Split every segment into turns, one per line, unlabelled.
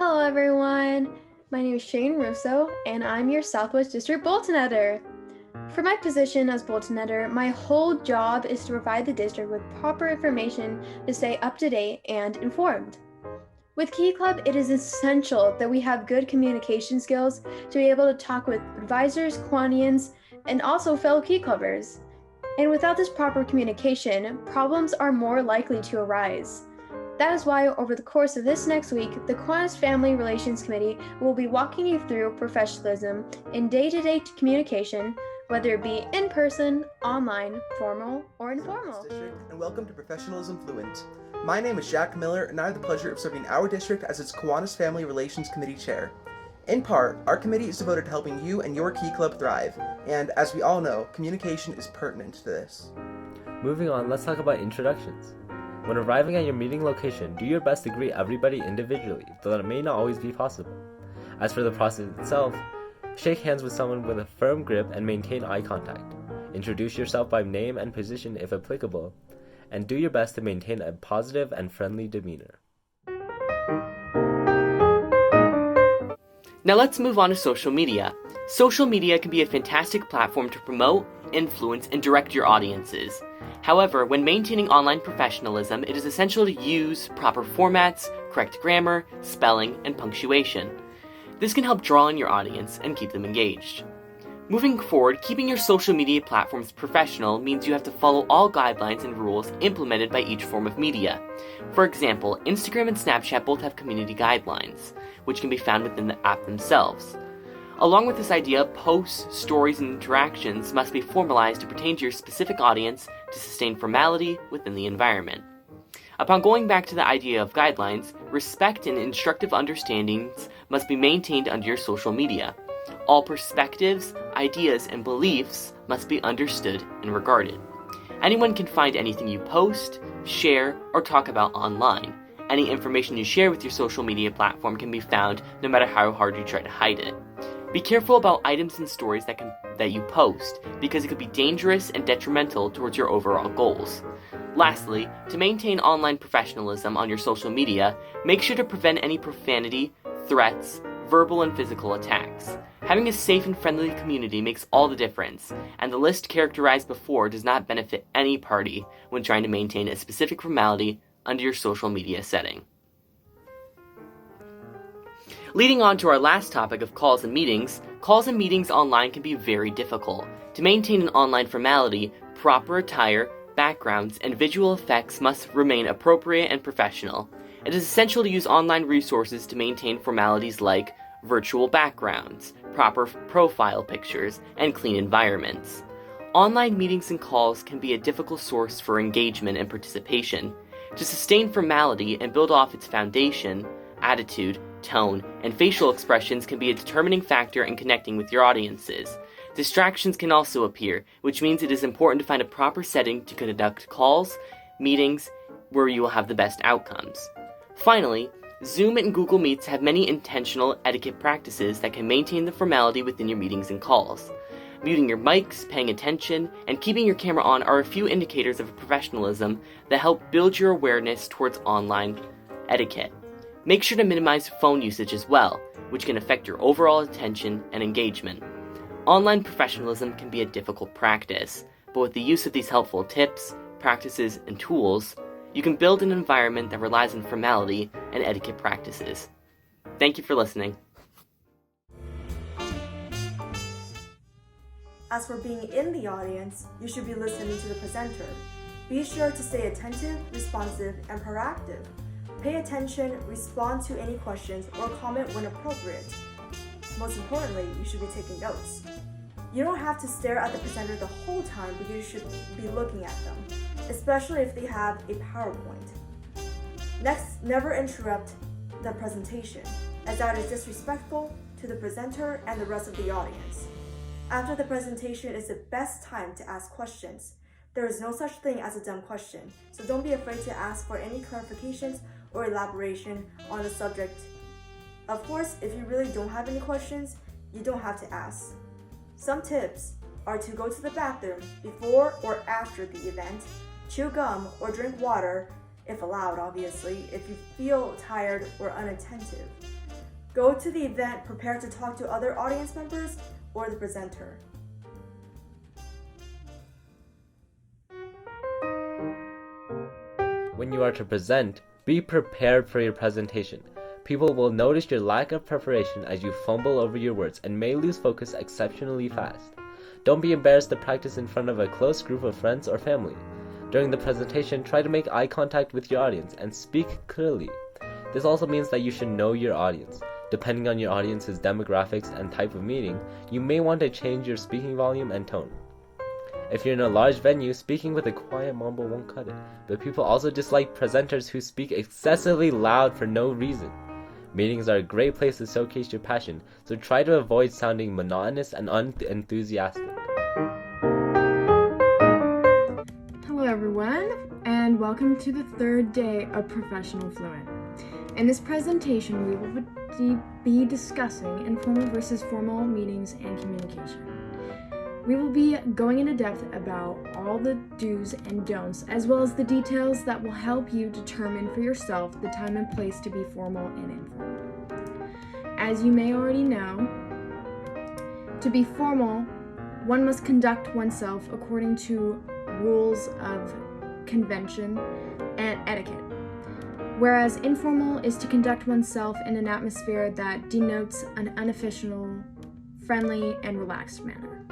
Hello everyone, my name is Shane Russo and I'm your Southwest District Bulletin Editor. For my position as Bulletin Editor, my whole job is to provide the district with proper information to stay up to date and informed. With Key Club, it is essential that we have good communication skills to be able to talk with advisors, Kiwanians, and also fellow Key Clubbers. And without this proper communication, problems are more likely to arise. That is why, over the course of this next week, the Kiwanis Family Relations Committee will be walking you through professionalism in day-to-day communication, whether it be in person, online, formal, or informal.
And welcome to Professionalism Fluent. My name is Jack Miller, and I have the pleasure of serving our district as its Kiwanis Family Relations Committee Chair. In part, our committee is devoted to helping you and your Key Club thrive, and as we all know, communication is pertinent to this.
Moving on, let's talk about introductions. When arriving at your meeting location, do your best to greet everybody individually, though that may not always be possible. As for the process itself, shake hands with someone with a firm grip and maintain eye contact. Introduce yourself by name and position if applicable, and do your best to maintain a positive and friendly demeanor.
Now let's move on to social media. Social media can be a fantastic platform to promote, influence, and direct your audiences. However, when maintaining online professionalism, it is essential to use proper formats, correct grammar, spelling, and punctuation. This can help draw in your audience and keep them engaged. Moving forward, keeping your social media platforms professional means you have to follow all guidelines and rules implemented by each form of media. For example, Instagram and Snapchat both have community guidelines, which can be found within the app themselves. Along with this idea, posts, stories, and interactions must be formalized to pertain to your specific audience to sustain formality within the environment. Upon going back to the idea of guidelines, respect and instructive understandings must be maintained under your social media. All perspectives, ideas, and beliefs must be understood and regarded. Anyone can find anything you post, share, or talk about online. Any information you share with your social media platform can be found no matter how hard you try to hide it. Be careful about items and stories that you post, because it could be dangerous and detrimental towards your overall goals. Lastly, to maintain online professionalism on your social media, make sure to prevent any profanity, threats, verbal and physical attacks. Having a safe and friendly community makes all the difference, and the list characterized before does not benefit any party when trying to maintain a specific formality under your social media setting. Leading on to our last topic of calls and meetings online can be very difficult. To maintain an online formality, proper attire, backgrounds, and visual effects must remain appropriate and professional. It is essential to use online resources to maintain formalities like virtual backgrounds, proper profile pictures, and clean environments. Online meetings and calls can be a difficult source for engagement and participation. To sustain formality and build off its foundation, attitude, tone, and facial expressions can be a determining factor in connecting with your audiences. Distractions can also appear, which means it is important to find a proper setting to conduct calls, meetings, where you will have the best outcomes. Finally, Zoom and Google Meets have many intentional etiquette practices that can maintain the formality within your meetings and calls. Muting your mics, paying attention, and keeping your camera on are a few indicators of professionalism that help build your awareness towards online etiquette. Make sure to minimize phone usage as well, which can affect your overall attention and engagement. Online professionalism can be a difficult practice, but with the use of these helpful tips, practices, and tools, you can build an environment that relies on formality and etiquette practices. Thank you for listening.
As for being in the audience, you should be listening to the presenter. Be sure to stay attentive, responsive, and proactive. Pay attention, respond to any questions, or comment when appropriate. Most importantly, you should be taking notes. You don't have to stare at the presenter the whole time, but you should be looking at them, especially if they have a PowerPoint. Next, never interrupt the presentation, as that is disrespectful to the presenter and the rest of the audience. After the presentation is the best time to ask questions. There is no such thing as a dumb question, so don't be afraid to ask for any clarifications or elaboration on the subject. Of course, if you really don't have any questions, you don't have to ask. Some tips are to go to the bathroom before or after the event, chew gum or drink water, if allowed obviously, if you feel tired or unattentive. Go to the event prepared to talk to other audience members or the presenter.
When you are to present, be prepared for your presentation. People will notice your lack of preparation as you fumble over your words and may lose focus exceptionally fast. Don't be embarrassed to practice in front of a close group of friends or family. During the presentation, try to make eye contact with your audience and speak clearly. This also means that you should know your audience. Depending on your audience's demographics and type of meeting, you may want to change your speaking volume and tone. If you're in a large venue, speaking with a quiet mumble won't cut it, but people also dislike presenters who speak excessively loud for no reason. Meetings are a great place to showcase your passion, so try to avoid sounding monotonous and unenthusiastic.
Hello everyone, and welcome to the third day of Professional Fluent. In this presentation, we will be discussing informal versus formal meetings and communication. We will be going into depth about all the do's and don'ts, as well as the details that will help you determine for yourself the time and place to be formal and informal. As you may already know, to be formal, one must conduct oneself according to rules of convention and etiquette, whereas informal is to conduct oneself in an atmosphere that denotes an unofficial, friendly, and relaxed manner.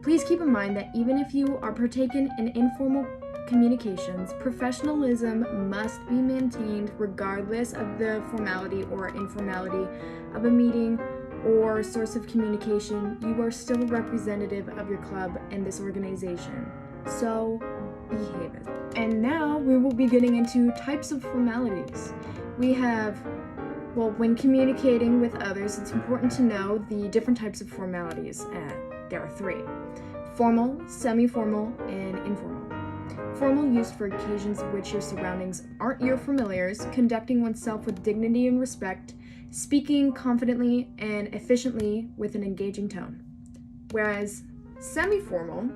Please keep in mind that even if you are partaking in informal communications, professionalism must be maintained regardless of the formality or informality of a meeting or source of communication. You are still a representative of your club and this organization, so behave it. And now we will be getting into types of formalities. We have, when communicating with others, it's important to know the different types of formalities. There are three: formal, semi-formal, and informal. Formal, used for occasions in which your surroundings aren't your familiars, conducting oneself with dignity and respect, speaking confidently and efficiently with an engaging tone. Whereas semi-formal,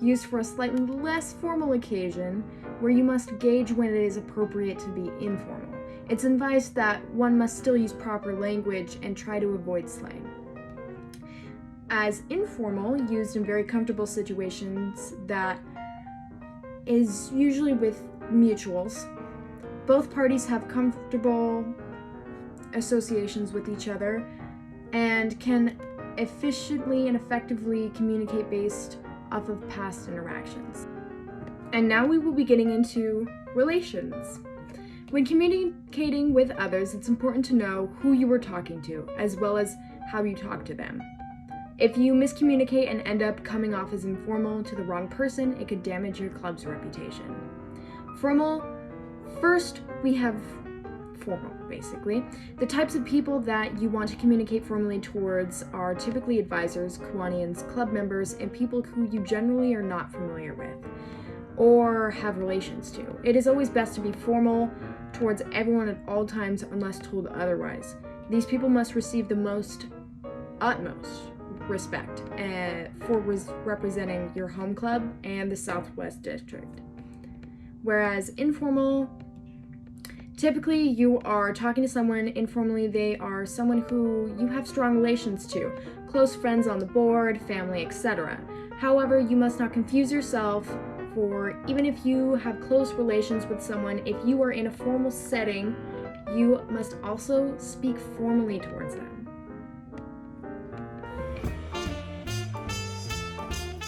used for a slightly less formal occasion where you must gauge when it is appropriate to be informal. It's advised that one must still use proper language and try to avoid slang. As informal, used in very comfortable situations that is usually with mutuals. Both parties have comfortable associations with each other and can efficiently and effectively communicate based off of past interactions. And now we will be getting into relations. When communicating with others, it's important to know who you are talking to, as well as how you talk to them. If you miscommunicate and end up coming off as informal to the wrong person, it could damage your club's reputation. Formal, first we have formal, basically. The types of people that you want to communicate formally towards are typically advisors, Kiwanis, club members, and people who you generally are not familiar with or have relations to. It is always best to be formal towards everyone at all times unless told otherwise. These people must receive the utmost respect for representing your home club and the Southwest District. Whereas informal, typically you are talking to someone informally. They are someone who you have strong relations to, close friends on the board, family, etc. However, you must not confuse yourself, for even if you have close relations with someone, if you are in a formal setting, you must also speak formally towards them.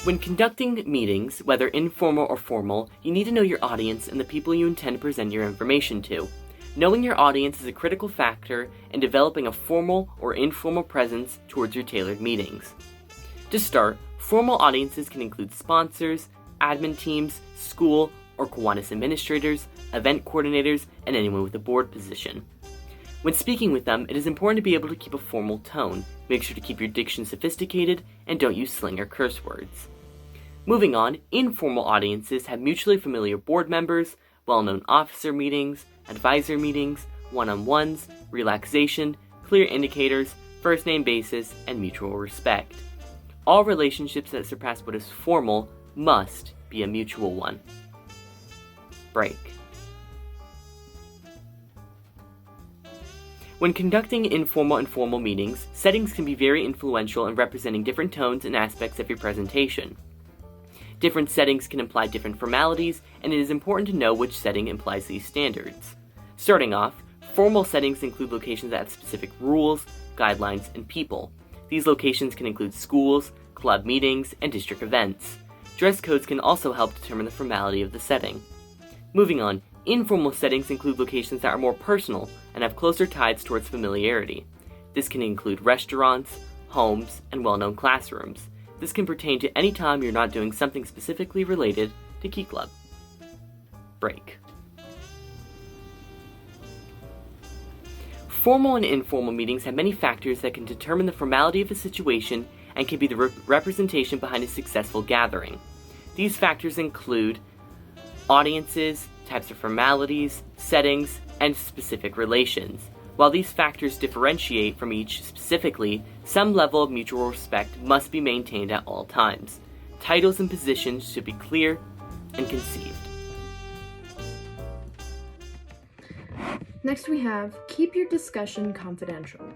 When conducting meetings, whether informal or formal, you need to know your audience and the people you intend to present your information to. Knowing your audience is a critical factor in developing a formal or informal presence towards your tailored meetings. To start, formal audiences can include sponsors, admin teams, school or Kiwanis administrators, event coordinators, and anyone with a board position. When speaking with them, it is important to be able to keep a formal tone. Make sure to keep your diction sophisticated and don't use slang or curse words. Moving on, informal audiences have mutually familiar board members, well-known officer meetings, advisor meetings, one-on-ones, relaxation, clear indicators, first name basis, and mutual respect. All relationships that surpass what is formal must be a mutual one. Break. When conducting informal and formal meetings, settings can be very influential in representing different tones and aspects of your presentation. Different settings can imply different formalities, and it is important to know which setting implies these standards. Starting off, formal settings include locations that have specific rules, guidelines, and people. These locations can include schools, club meetings, and district events. Dress codes can also help determine the formality of the setting. Moving on, informal settings include locations that are more personal and have closer ties towards familiarity. This can include restaurants, homes, and well-known classrooms. This can pertain to any time you're not doing something specifically related to Key Club. Break. Formal and informal meetings have many factors that can determine the formality of a situation and can be the representation behind a successful gathering. These factors include audiences, types of formalities, settings, and specific relations. While these factors differentiate from each specifically, some level of mutual respect must be maintained at all times. Titles and positions should be clear and conceived.
Next we have, keep your discussion confidential.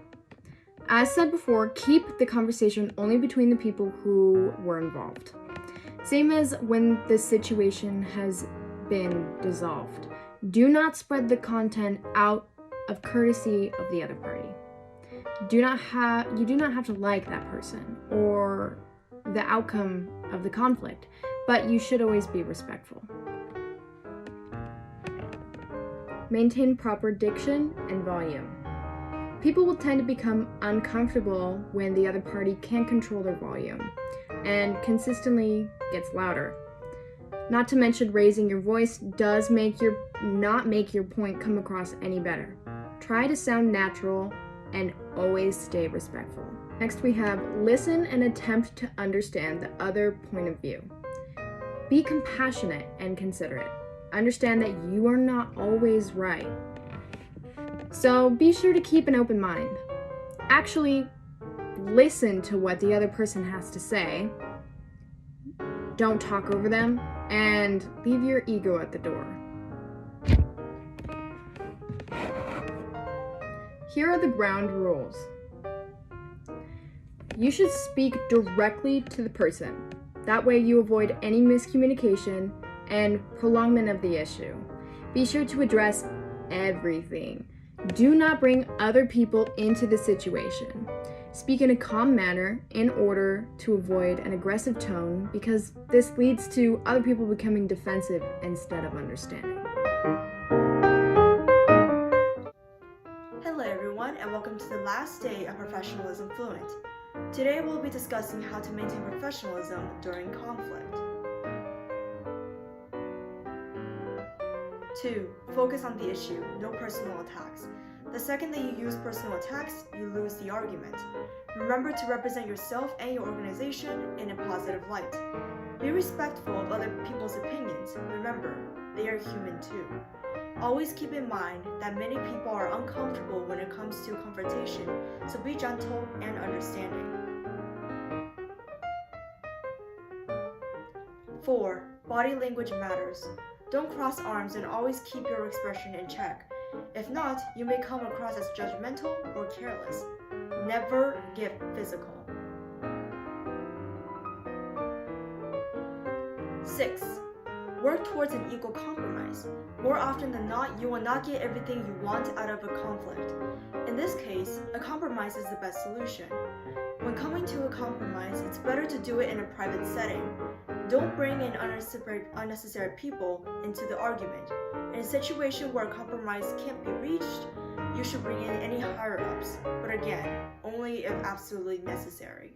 As said before, keep the conversation only between the people who were involved. Same as when the situation has been dissolved. Do not spread the content out of courtesy of the other party. You do not have to like that person or the outcome of the conflict, but you should always be respectful. Maintain proper diction and volume. People will tend to become uncomfortable when the other party can't control their volume and consistently gets louder. Not to mention, raising your voice does not make your point come across any better. Try to sound natural and always stay respectful. Next we have, listen and attempt to understand the other point of view. Be compassionate and considerate. Understand that you are not always right. So be sure to keep an open mind. Actually, listen to what the other person has to say. Don't talk over them, and leave your ego at the door. Here are the ground rules. You should speak directly to the person. That way you avoid any miscommunication and prolongment of the issue. Be sure to address everything. Do not bring other people into the situation. Speak in a calm manner in order to avoid an aggressive tone, because this leads to other people becoming defensive instead of understanding.
Hello everyone, and welcome to the last day of Professionalism Fluent. Today we'll be discussing how to maintain professionalism during conflict. 2. Focus on the issue, no personal attacks. The second that you use personal attacks, you lose the argument. Remember to represent yourself and your organization in a positive light. Be respectful of other people's opinions. Remember, they are human too. Always keep in mind that many people are uncomfortable when it comes to confrontation, so be gentle and understanding. 4. Body language matters. Don't cross arms and always keep your expression in check. If not, you may come across as judgmental or careless. Never get physical. 6. Work towards an equal compromise. More often than not, you will not get everything you want out of a conflict. In this case, a compromise is the best solution. When coming to a compromise, it's better to do it in a private setting. Don't bring in unnecessary people into the argument. In a situation where a compromise can't be reached, you should bring in any higher-ups, but again, only if absolutely necessary.